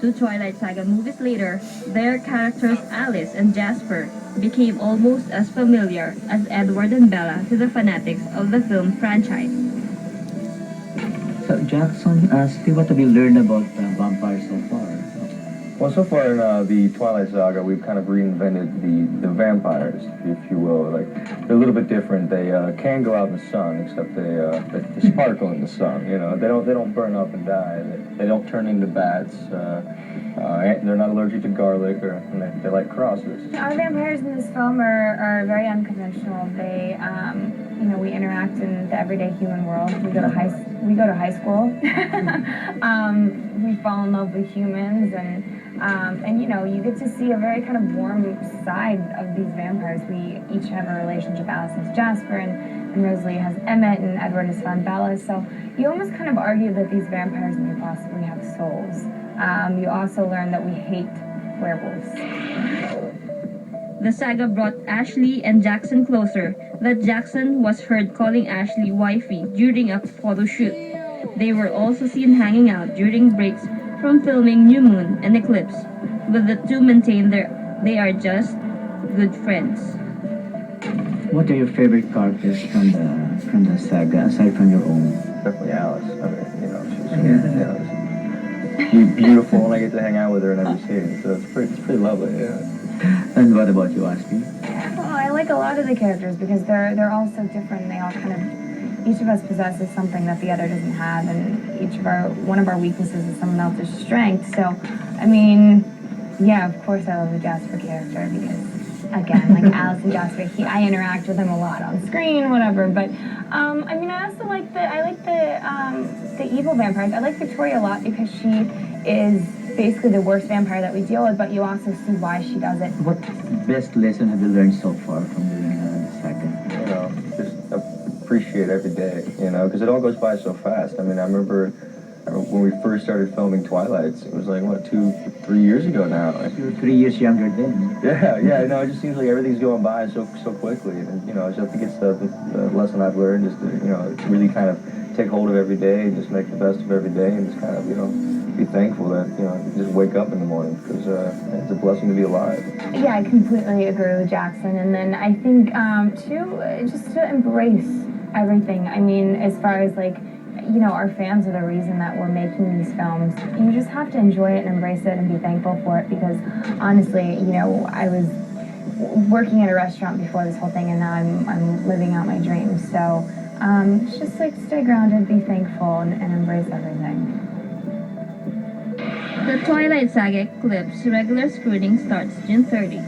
two Twilight Saga movies later, their characters Alice and Jasper became almost as familiar as Edward and Bella to the fanatics of the film franchise. So Jackson, Ashley, what have you learned about vampires so far? Well, so far in the Twilight Saga, we've kind of reinvented the vampires, if you will. Like, they're a little bit different. They can go out in the sun, except they sparkle in the sun. You know, they don't burn up and die. They don't turn into bats. They're not allergic to garlic, and they like crosses. Our vampires in this film are very unconventional. They, we interact in the everyday human world. We go to high school. We fall in love with humans, and you get to see a very kind of warm side of these vampires. We each have a relationship. Alice has Jasper, and Rosalie has Emmett, and Edward has found Bella. So you almost kind of argue that these vampires may possibly have souls. You also learn that we hate werewolves. The saga brought Ashley and Jackson closer, that Jackson was heard calling Ashley wifey during a photo shoot. They were also seen hanging out during breaks from filming New Moon and Eclipse, but the two maintain they are just good friends. What are your favorite characters from the saga, aside from your own? Definitely Alice. I mean, she's beautiful, and I get to hang out with her in every scene, so it's pretty lovely. Yeah. And what about you, Ashley? Well, I like a lot of the characters because they're all so different. They all kind of, each of us possesses something that the other doesn't have, and one of our weaknesses is someone else's strength. So, I mean, yeah, of course I love the Jasper character because, again, like Alice and Jasper, I interact with him a lot on screen, whatever. But I also like the evil vampires. I like Victoria a lot because she is basically the worst vampire that we deal with, but you also see why she does it. What best lesson have you learned so far from doing the saga? Just appreciate every day, because it all goes by so fast. I mean, I remember when we first started filming Twilights, it was like, 2-3 years ago now. You were 3 years younger then. Yeah, it just seems like everything's going by so quickly, and, I think it's the lesson I've learned is to really kind of take hold of every day and just make the best of every day and just kind of, be thankful that, you just wake up in the morning because it's a blessing to be alive. Yeah, I completely agree with Jackson. And then I think, too, just to embrace everything. I mean, as far as, our fans are the reason that we're making these films. You just have to enjoy it and embrace it and be thankful for it because, honestly, I was working at a restaurant before this whole thing, and now I'm living out my dreams. So, it's just, stay grounded, be thankful, and embrace everything. The Twilight Saga Eclipse regular screening starts June 30.